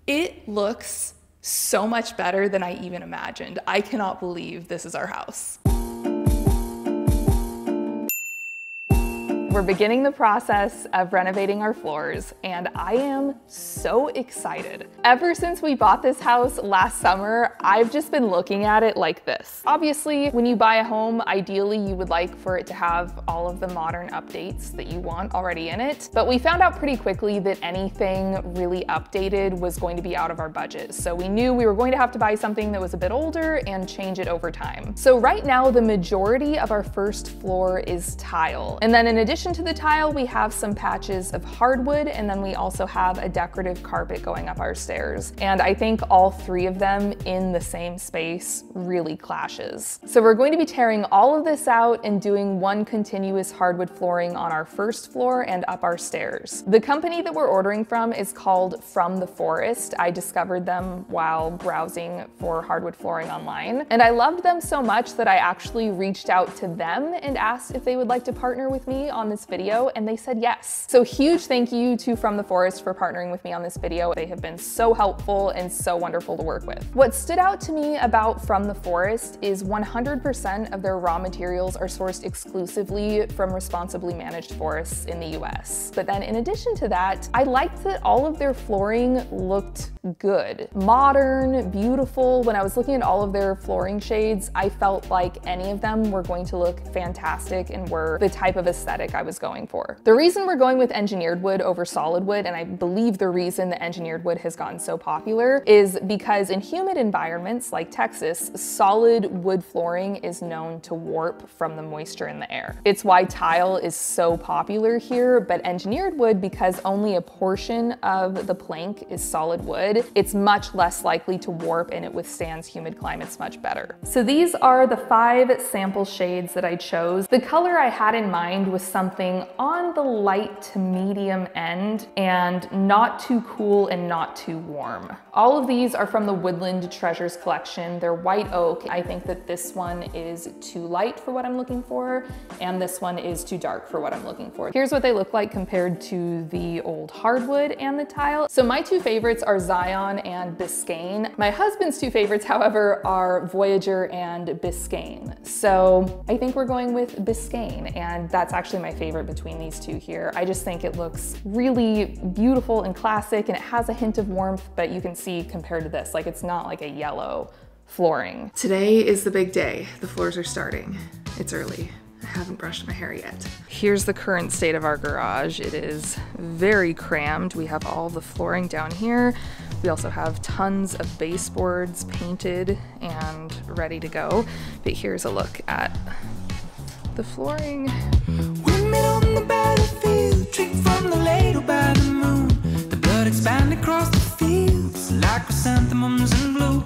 It looks so much better than I even imagined. I cannot believe this is our house. We're beginning the process of renovating our floors, and I am so excited. Ever since we bought this house last summer, I've just been looking at it like this. Obviously, when you buy a home, ideally you would like for it to have all of the modern updates that you want already in it, but we found out pretty quickly that anything really updated was going to be out of our budget. So we knew we were going to have to buy something that was a bit older and change it over time. So right now, the majority of our first floor is tile. And then in addition to the tile, we have some patches of hardwood, and then we also have a decorative carpet going up our stairs. And I think all three of them in the same space really clashes. So we're going to be tearing all of this out and doing one continuous hardwood flooring on our first floor and up our stairs. The company that we're ordering from is called From the Forest. I discovered them while browsing for hardwood flooring online, and I loved them so much that I actually reached out to them and asked if they would like to partner with me on this video, and they said yes. So huge thank you to From the Forest for partnering with me on this video. They have been so helpful and so wonderful to work with. What stood out to me about From the Forest is 100% of their raw materials are sourced exclusively from responsibly managed forests in the US. But then in addition to that, I liked that all of their flooring looked good. Modern, beautiful. When I was looking at all of their flooring shades, I felt like any of them were going to look fantastic and were the type of aesthetic I was going for. The reason we're going with engineered wood over solid wood, and I believe the reason that engineered wood has gotten so popular, is because in humid environments like Texas, solid wood flooring is known to warp from the moisture in the air. It's why tile is so popular here, but engineered wood, because only a portion of the plank is solid wood, it's much less likely to warp and it withstands humid climates much better. So these are the 5 sample shades that I chose. The color I had in mind was something on the light to medium end and not too cool and not too warm. All of these are from the Woodland Treasures collection. They're white oak. I think that this one is too light for what I'm looking for, and this one is too dark for what I'm looking for. Here's what they look like compared to the old hardwood and the tile. So my 2 favorites are Zion and Biscayne. My husband's 2 favorites, however, are Voyager and Biscayne. So I think we're going with Biscayne, and that's actually my favorite between these 2 here. I just think it looks really beautiful and classic, and it has a hint of warmth, but you can see compared to this, like it's not like a yellow flooring. Today is the big day. The floors are starting. It's early. I haven't brushed my hair yet. Here's the current state of our garage. It is very crammed. We have all the flooring down here. We also have tons of baseboards painted and ready to go. But here's a look at the flooring. We met on the battlefield, drink from the ladle by the moon. The blood expanded across the fields like chrysanthemums in blue.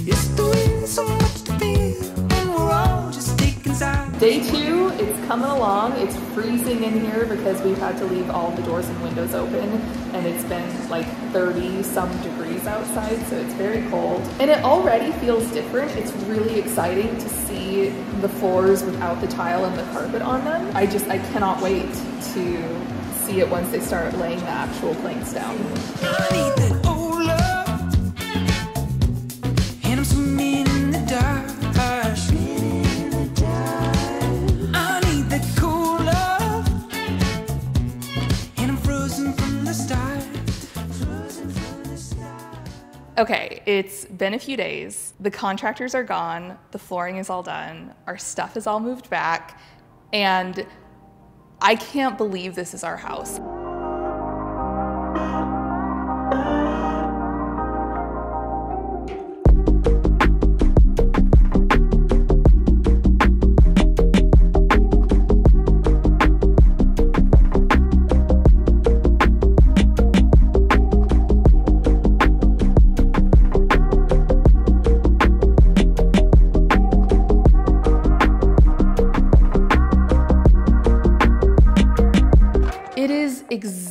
It's the wind, so much to feel, and we're all just taking sides. Day 2, it's coming along. It's freezing in here because we've had to leave all the doors and windows open, and it's been like 30 some degrees outside, so it's very cold. And it already feels different. It's really exciting to see the floors without the tile and the carpet on them. I cannot wait to see it once they start laying the actual planks down. I need that old love, and I'm swimming in the dark. I need that cool love, and I'm frozen from the start. Okay, it's been a few days. The contractors are gone, the flooring is all done, our stuff is all moved back, and I can't believe this is our house.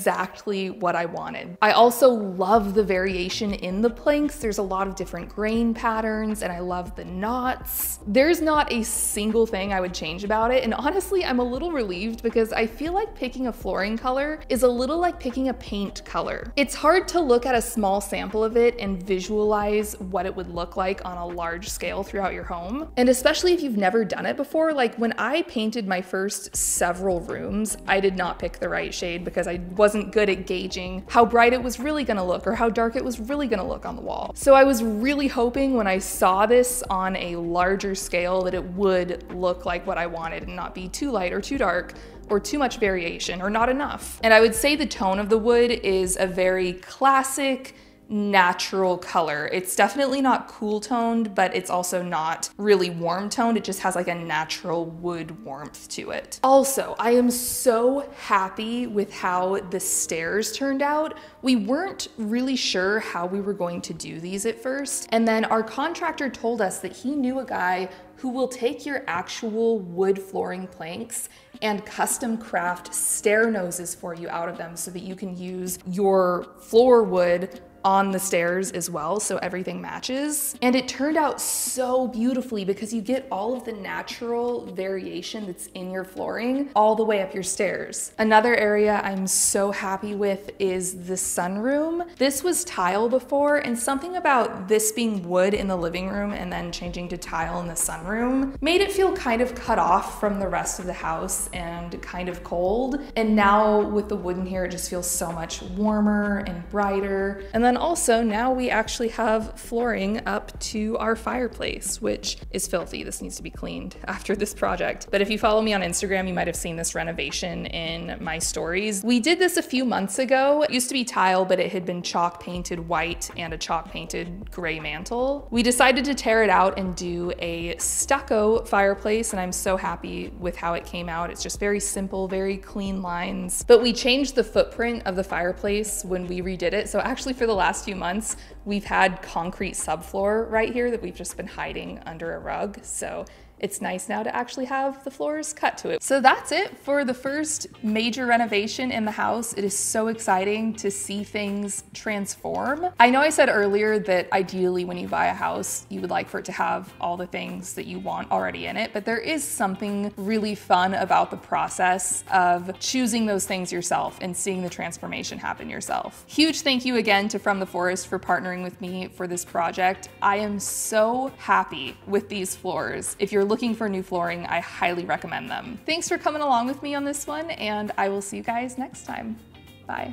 exactly what I wanted. I also love the variation in the planks. There's a lot of different grain patterns and I love the knots. There's not a single thing I would change about it. And honestly, I'm a little relieved because I feel like picking a flooring color is a little like picking a paint color. It's hard to look at a small sample of it and visualize what it would look like on a large scale throughout your home. And especially if you've never done it before, like when I painted my first several rooms, I did not pick the right shade because I wasn't good at gauging how bright it was really gonna look or how dark it was really gonna look on the wall. So I was really hoping when I saw this on a larger scale that it would look like what I wanted and not be too light or too dark or too much variation or not enough. And I would say the tone of the wood is a very classic, natural color. It's definitely not cool toned, but it's also not really warm toned. It just has like a natural wood warmth to it. Also, I am so happy with how the stairs turned out. We weren't really sure how we were going to do these at first. And then our contractor told us that he knew a guy who will take your actual wood flooring planks and custom craft stair noses for you out of them so that you can use your floor wood on the stairs as well, so everything matches. And it turned out so beautifully because you get all of the natural variation that's in your flooring all the way up your stairs. Another area I'm so happy with is the sunroom. This was tile before, and something about this being wood in the living room and then changing to tile in the sunroom made it feel kind of cut off from the rest of the house and kind of cold. And now with the wood in here, it just feels so much warmer and brighter. And then also now we actually have flooring up to our fireplace, which is filthy. This needs to be cleaned after this project. But if you follow me on Instagram, you might have seen this renovation in my stories. We did this a few months ago. It used to be tile, but it had been chalk painted white and a chalk painted gray mantle. We decided to tear it out and do a stucco fireplace, and I'm so happy with how it came out. It's just very simple, very clean lines. But we changed the footprint of the fireplace when we redid it. So actually for the last few months, we've had concrete subfloor right here that we've just been hiding under a rug. So it's nice now to actually have the floors cut to it. So that's it for the first major renovation in the house. It is so exciting to see things transform. I know I said earlier that ideally when you buy a house, you would like for it to have all the things that you want already in it, but there is something really fun about the process of choosing those things yourself and seeing the transformation happen yourself. Huge thank you again to From the Forest for partnering with me for this project. I am so happy with these floors. If you're looking for new flooring, I highly recommend them. Thanks for coming along with me on this one, and I will see you guys next time. Bye.